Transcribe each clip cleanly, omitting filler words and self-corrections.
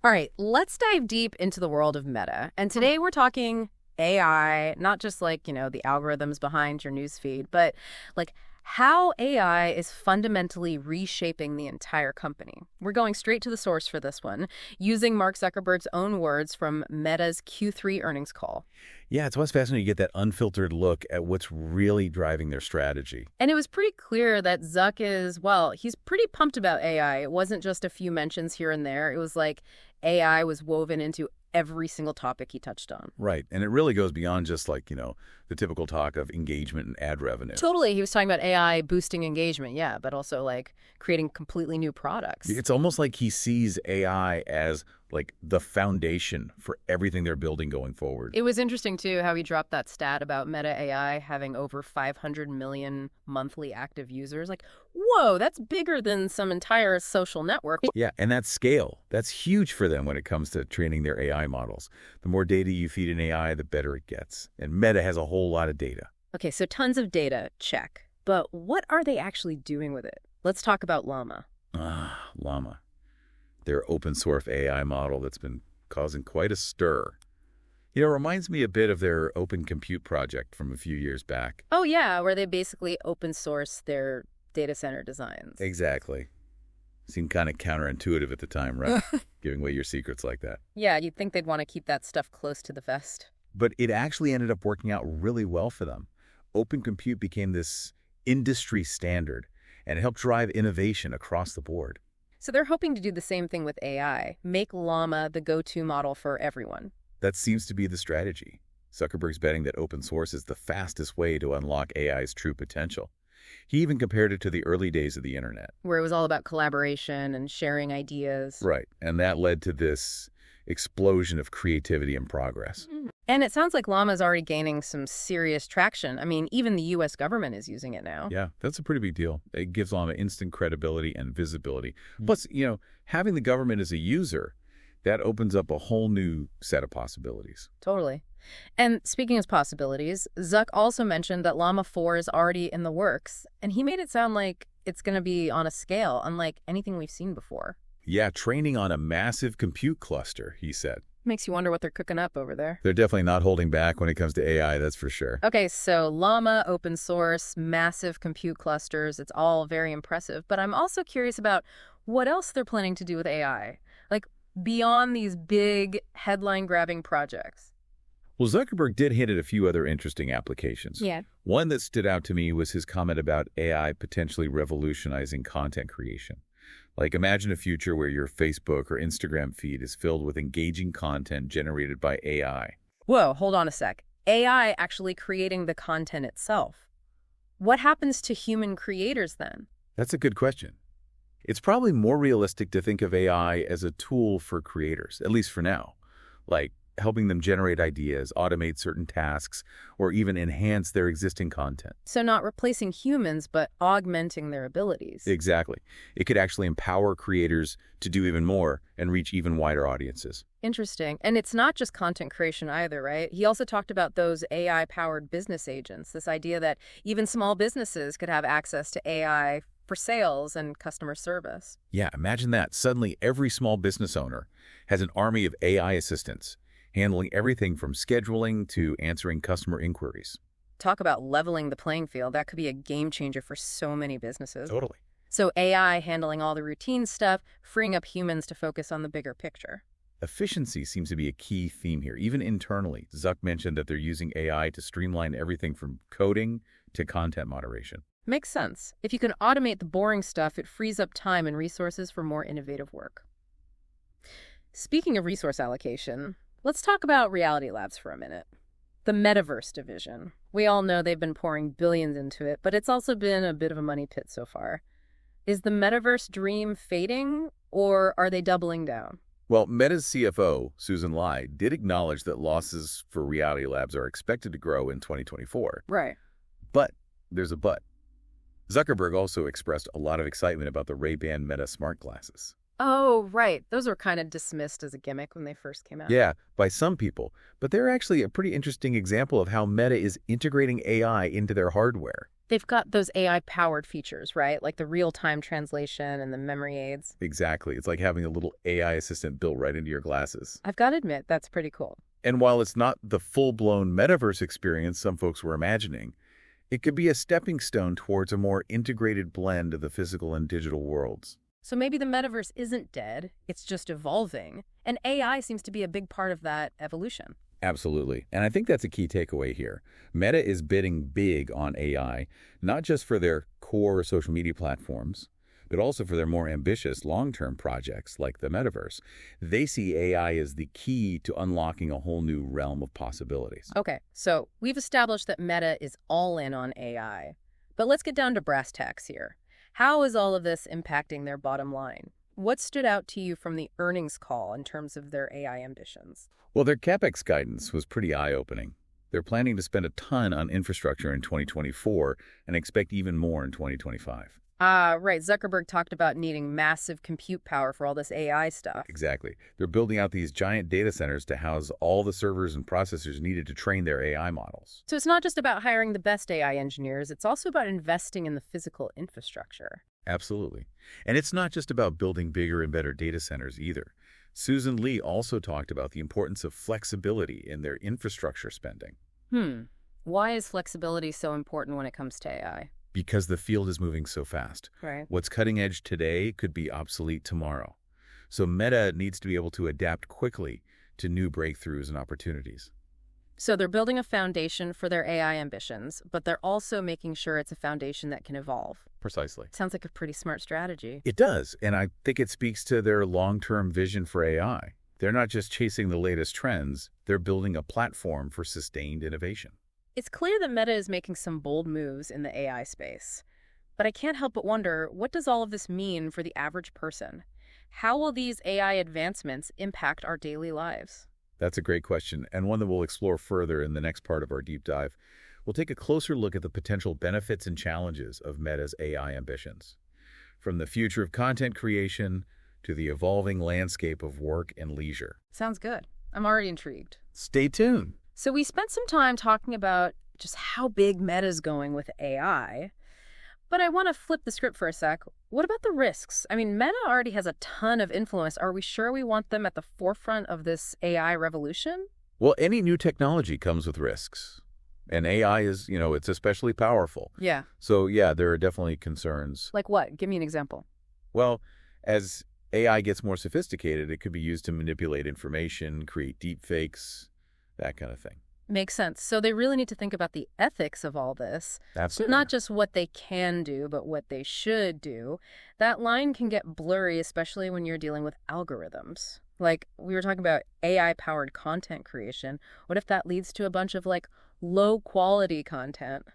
All right, let's dive deep into the world of Meta. And today we're talking AI, not just like, the algorithms behind your newsfeed, but like how AI is fundamentally reshaping the entire company. We're going straight to the source for this one, using Mark Zuckerberg's own words from Meta's Q3 earnings call. Yeah, it's always fascinating to get that unfiltered look at what's really driving their strategy. And it was pretty clear that Zuck is, well, he's pretty pumped about AI. It wasn't just a few mentions here and there. It was like AI was woven into every single topic he touched on. Right. And it really goes beyond just like, the typical talk of engagement and ad revenue. Totally. He was talking about AI boosting engagement, yeah, but also like creating completely new products. It's almost like he sees AI as like the foundation for everything they're building going forward. It was interesting, too, how he dropped that stat about Meta AI having over 500 million monthly active users. Like, whoa, that's bigger than some entire social network. Yeah, and that scale, that's huge for them when it comes to training their AI models. The more data you feed an AI, the better it gets. And Meta has a whole lot of data. Okay, so tons of data, check. But what are they actually doing with it? Let's talk about Llama. Llama. Their open source AI model that's been causing quite a stir. It reminds me a bit of their open compute project from a few years back. Oh, yeah, where they basically open source their data center designs. Exactly. Seemed kind of counterintuitive at the time, right? Giving away your secrets like that. Yeah, you'd think they'd want to keep that stuff close to the vest. But it actually ended up working out really well for them. Open compute became this industry standard, and it helped drive innovation across the board. So they're hoping to do the same thing with AI, make Llama the go-to model for everyone. That seems to be the strategy. Zuckerberg's betting that open source is the fastest way to unlock AI's true potential. He even compared it to the early days of the internet. Where it was all about collaboration and sharing ideas. Right, and that led to this explosion of creativity and progress. And it sounds like Llama is already gaining some serious traction. I mean, even the U.S. government is using it now. Yeah, that's a pretty big deal. It gives Llama instant credibility and visibility. Plus, having the government as a user, that opens up a whole new set of possibilities. Totally. And speaking of possibilities, Zuck also mentioned that Llama 4 is already in the works, and he made it sound like it's going to be on a scale unlike anything we've seen before. Yeah, training on a massive compute cluster, he said. Makes you wonder what they're cooking up over there. They're definitely not holding back when it comes to AI, that's for sure. Okay, so Llama, open source, massive compute clusters, it's all very impressive. But I'm also curious about what else they're planning to do with AI, like beyond these big headline-grabbing projects. Well, Zuckerberg did hint at a few other interesting applications. Yeah. One that stood out to me was his comment about AI potentially revolutionizing content creation. Like, imagine a future where your Facebook or Instagram feed is filled with engaging content generated by AI. Whoa, hold on a sec. AI actually creating the content itself. What happens to human creators then? That's a good question. It's probably more realistic to think of AI as a tool for creators, at least for now. Like, helping them generate ideas, automate certain tasks, or even enhance their existing content. So not replacing humans, but augmenting their abilities. Exactly. It could actually empower creators to do even more and reach even wider audiences. Interesting. And it's not just content creation either, right? He also talked about those AI-powered business agents, this idea that even small businesses could have access to AI for sales and customer service. Yeah, imagine that. Suddenly, every small business owner has an army of AI assistants, handling everything from scheduling to answering customer inquiries. Talk about leveling the playing field. That could be a game changer for so many businesses. Totally. So AI handling all the routine stuff, freeing up humans to focus on the bigger picture. Efficiency seems to be a key theme here, even internally. Zuck mentioned that they're using AI to streamline everything from coding to content moderation. Makes sense. If you can automate the boring stuff, it frees up time and resources for more innovative work. Speaking of resource allocation, let's talk about Reality Labs for a minute. The metaverse division. We all know they've been pouring billions into it, but it's also been a bit of a money pit so far. Is the metaverse dream fading, or are they doubling down? Well, Meta's CFO, Susan Lai, did acknowledge that losses for Reality Labs are expected to grow in 2024. Right. But there's a but. Zuckerberg also expressed a lot of excitement about the Ray-Ban Meta smart glasses. Oh, right. Those were kind of dismissed as a gimmick when they first came out. Yeah, by some people. But they're actually a pretty interesting example of how Meta is integrating AI into their hardware. They've got those AI-powered features, right? Like the real-time translation and the memory aids. Exactly. It's like having a little AI assistant built right into your glasses. I've got to admit, that's pretty cool. And while it's not the full-blown metaverse experience some folks were imagining, it could be a stepping stone towards a more integrated blend of the physical and digital worlds. So maybe the metaverse isn't dead, it's just evolving, and AI seems to be a big part of that evolution. Absolutely. And I think that's a key takeaway here. Meta is bidding big on AI, not just for their core social media platforms, but also for their more ambitious long-term projects like the metaverse. They see AI as the key to unlocking a whole new realm of possibilities. Okay, so we've established that Meta is all in on AI. But let's get down to brass tacks here. How is all of this impacting their bottom line? What stood out to you from the earnings call in terms of their AI ambitions? Well, their CapEx guidance was pretty eye-opening. They're planning to spend a ton on infrastructure in 2024 and expect even more in 2025. Right. Zuckerberg talked about needing massive compute power for all this AI stuff. Exactly. They're building out these giant data centers to house all the servers and processors needed to train their AI models. So it's not just about hiring the best AI engineers, it's also about investing in the physical infrastructure. Absolutely. And it's not just about building bigger and better data centers either. Susan Lee also talked about the importance of flexibility in their infrastructure spending. Why is flexibility so important when it comes to AI? Because the field is moving so fast. Right. What's cutting edge today could be obsolete tomorrow. So Meta needs to be able to adapt quickly to new breakthroughs and opportunities. So they're building a foundation for their AI ambitions, but they're also making sure it's a foundation that can evolve. Precisely. Sounds like a pretty smart strategy. It does, and I think it speaks to their long-term vision for AI. They're not just chasing the latest trends, they're building a platform for sustained innovation. It's clear that Meta is making some bold moves in the AI space. But I can't help but wonder, what does all of this mean for the average person? How will these AI advancements impact our daily lives? That's a great question, and one that we'll explore further in the next part of our deep dive. We'll take a closer look at the potential benefits and challenges of Meta's AI ambitions. From the future of content creation to the evolving landscape of work and leisure. Sounds good. I'm already intrigued. Stay tuned. So we spent some time talking about just how big Meta's going with AI. But I want to flip the script for a sec. What about the risks? I mean, Meta already has a ton of influence. Are we sure we want them at the forefront of this AI revolution? Well, any new technology comes with risks. And AI is, it's especially powerful. Yeah. So, yeah, there are definitely concerns. Like what? Give me an example. Well, as AI gets more sophisticated, it could be used to manipulate information, create deepfakes, that kind of thing. Makes sense. So they really need to think about the ethics of all this. Absolutely. Not just what they can do, but what they should do. That line can get blurry, especially when you're dealing with algorithms. Like, we were talking about AI-powered content creation. What if that leads to a bunch of, low-quality content?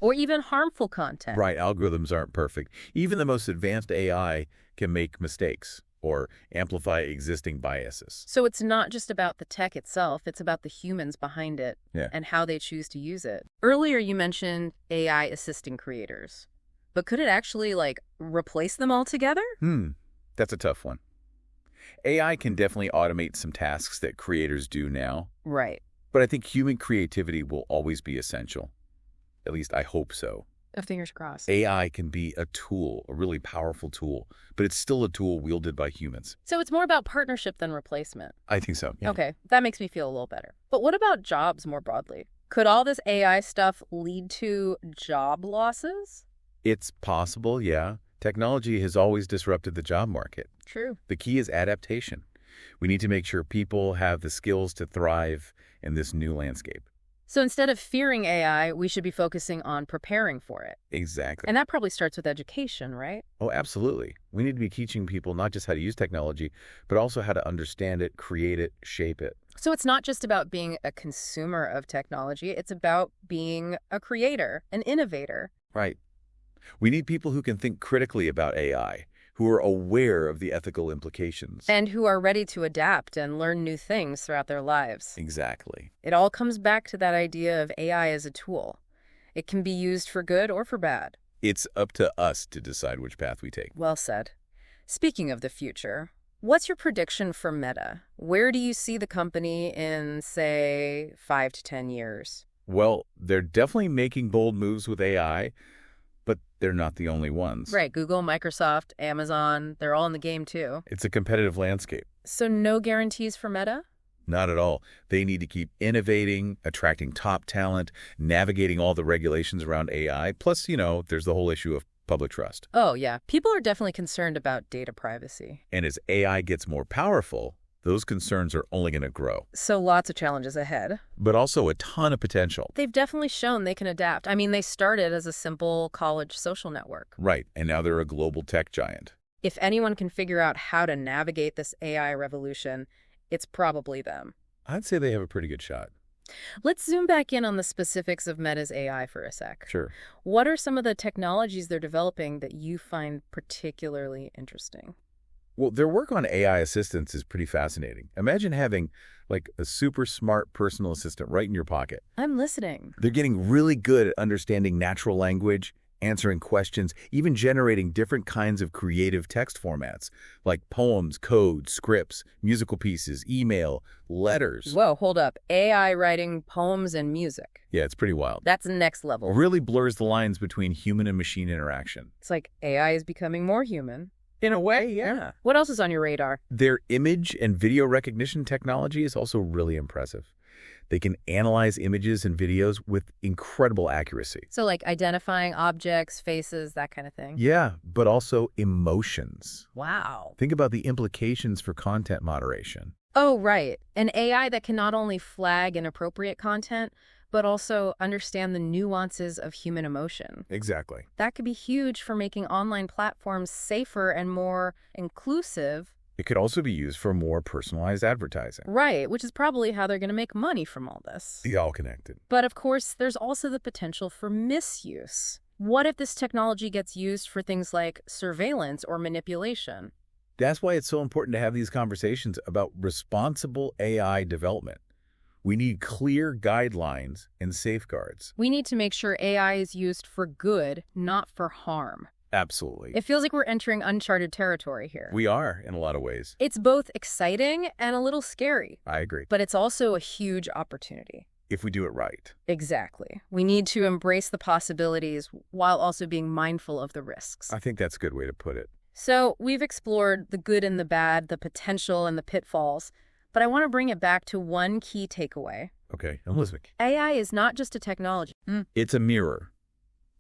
Or even harmful content? Right, algorithms aren't perfect. Even the most advanced AI can make mistakes or amplify existing biases. So it's not just about the tech itself, it's about the humans behind it and how they choose to use it. Earlier you mentioned AI assisting creators, but could it actually, replace them altogether? That's a tough one. AI can definitely automate some tasks that creators do now. Right. But I think human creativity will always be essential. At least I hope so. Fingers crossed. AI can be a tool, a really powerful tool, but it's still a tool wielded by humans. So it's more about partnership than replacement. I think so. Yeah. Okay, that makes me feel a little better. But what about jobs more broadly? Could all this AI stuff lead to job losses? It's possible, yeah. Technology has always disrupted the job market. True. The key is adaptation. We need to make sure people have the skills to thrive in this new landscape. So instead of fearing AI, we should be focusing on preparing for it. Exactly. And that probably starts with education, right? Oh, absolutely. We need to be teaching people not just how to use technology, but also how to understand it, create it, shape it. So it's not just about being a consumer of technology, it's about being a creator, an innovator. Right. We need people who can think critically about AI, who are aware of the ethical implications. And who are ready to adapt and learn new things throughout their lives. Exactly. It all comes back to that idea of AI as a tool. It can be used for good or for bad. It's up to us to decide which path we take. Well said. Speaking of the future, what's your prediction for Meta? Where do you see the company in, say, 5 to 10 years? Well, they're definitely making bold moves with AI. But they're not the only ones. Right, Google, Microsoft, Amazon, they're all in the game too. It's a competitive landscape. So no guarantees for Meta? Not at all. They need to keep innovating, attracting top talent, navigating all the regulations around AI. Plus, there's the whole issue of public trust. Oh, yeah. People are definitely concerned about data privacy. And as AI gets more powerful, those concerns are only going to grow. So lots of challenges ahead. But also a ton of potential. They've definitely shown they can adapt. I mean, they started as a simple college social network. Right, and now they're a global tech giant. If anyone can figure out how to navigate this AI revolution, it's probably them. I'd say they have a pretty good shot. Let's zoom back in on the specifics of Meta's AI for a sec. Sure. What are some of the technologies they're developing that you find particularly interesting? Well, their work on AI assistants is pretty fascinating. Imagine having, like, a super smart personal assistant right in your pocket. I'm listening. They're getting really good at understanding natural language, answering questions, even generating different kinds of creative text formats, like poems, code, scripts, musical pieces, email, letters. Whoa, hold up. AI writing poems and music. Yeah, it's pretty wild. That's next level. It really blurs the lines between human and machine interaction. It's like AI is becoming more human. In a way, yeah. What else is on your radar? Their image and video recognition technology is also really impressive. They can analyze images and videos with incredible accuracy. So like identifying objects, faces, that kind of thing? Yeah, but also emotions. Wow. Think about the implications for content moderation. Oh, right. An AI that can not only flag inappropriate content, but also understand the nuances of human emotion. Exactly. That could be huge for making online platforms safer and more inclusive. It could also be used for more personalized advertising. Right, which is probably how they're going to make money from all this. It's all connected. But of course, there's also the potential for misuse. What if this technology gets used for things like surveillance or manipulation? That's why it's so important to have these conversations about responsible AI development. We need clear guidelines and safeguards. We need to make sure AI is used for good, not for harm. Absolutely. It feels like we're entering uncharted territory here. We are, in a lot of ways. It's both exciting and a little scary. I agree. But it's also a huge opportunity. If we do it right. Exactly. We need to embrace the possibilities while also being mindful of the risks. I think that's a good way to put it. So we've explored the good and the bad, the potential and the pitfalls. But I want to bring it back to one key takeaway. Okay, I'm listening. AI is not just a technology. It's a mirror.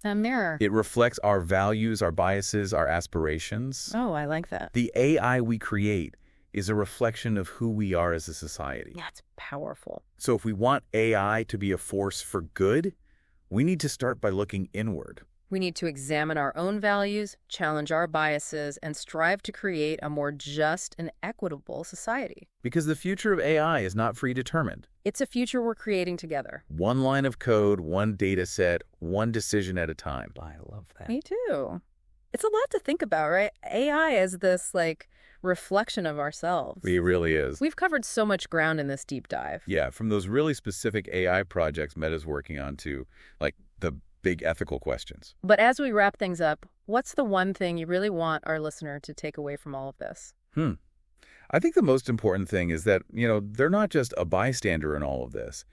A mirror. It reflects our values, our biases, our aspirations. Oh, I like that. The AI we create is a reflection of who we are as a society. Yeah, it's powerful. So if we want AI to be a force for good, we need to start by looking inward. We need to examine our own values, challenge our biases, and strive to create a more just and equitable society. Because the future of AI is not predetermined. It's a future we're creating together. One line of code, one data set, one decision at a time. I love that. Me too. It's a lot to think about, right? AI is this, reflection of ourselves. It really is. We've covered so much ground in this deep dive. Yeah, from those really specific AI projects Meta's working on to, the big ethical questions. But as we wrap things up, what's the one thing you really want our listener to take away from all of this? I think the most important thing is that, they're not just a bystander in all of this.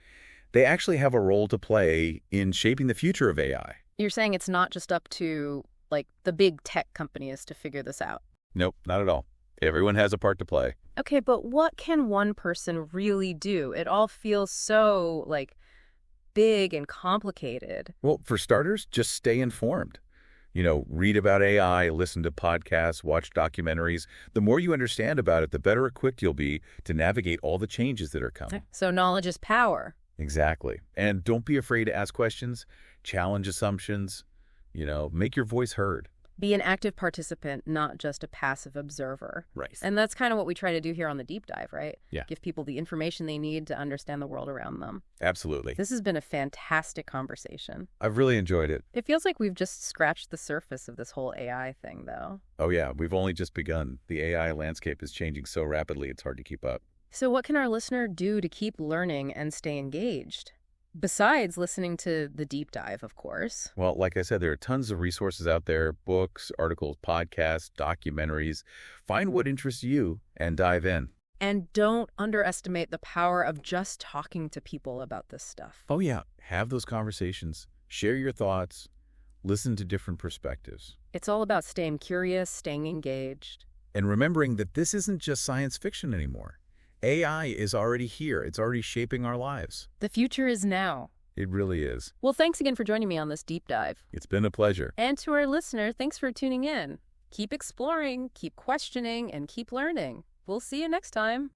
They actually have a role to play in shaping the future of AI. You're saying it's not just up to, the big tech companies to figure this out? Nope, not at all. Everyone has a part to play. Okay, but what can one person really do? It all feels so, big and complicated. Well, for starters, just stay informed. Read about AI, listen to podcasts, watch documentaries. The more you understand about it, the better equipped you'll be to navigate all the changes that are coming. So knowledge is power. Exactly. And don't be afraid to ask questions, challenge assumptions, make your voice heard. Be an active participant, not just a passive observer. Right. And that's kind of what we try to do here on the Deep Dive, right? Yeah. Give people the information they need to understand the world around them. Absolutely. This has been a fantastic conversation. I've really enjoyed it. It feels like we've just scratched the surface of this whole AI thing, though. Oh, yeah. We've only just begun. The AI landscape is changing so rapidly, it's hard to keep up. So what can our listener do to keep learning and stay engaged? Besides listening to the Deep Dive, of course. Well, like I said, there are tons of resources out there, books, articles, podcasts, documentaries. Find what interests you and dive in. And don't underestimate the power of just talking to people about this stuff. Oh, yeah. Have those conversations. Share your thoughts. Listen to different perspectives. It's all about staying curious, staying engaged. And remembering that this isn't just science fiction anymore. AI is already here. It's already shaping our lives. The future is now. It really is. Well, thanks again for joining me on this deep dive. It's been a pleasure. And to our listener, thanks for tuning in. Keep exploring, keep questioning, and keep learning. We'll see you next time.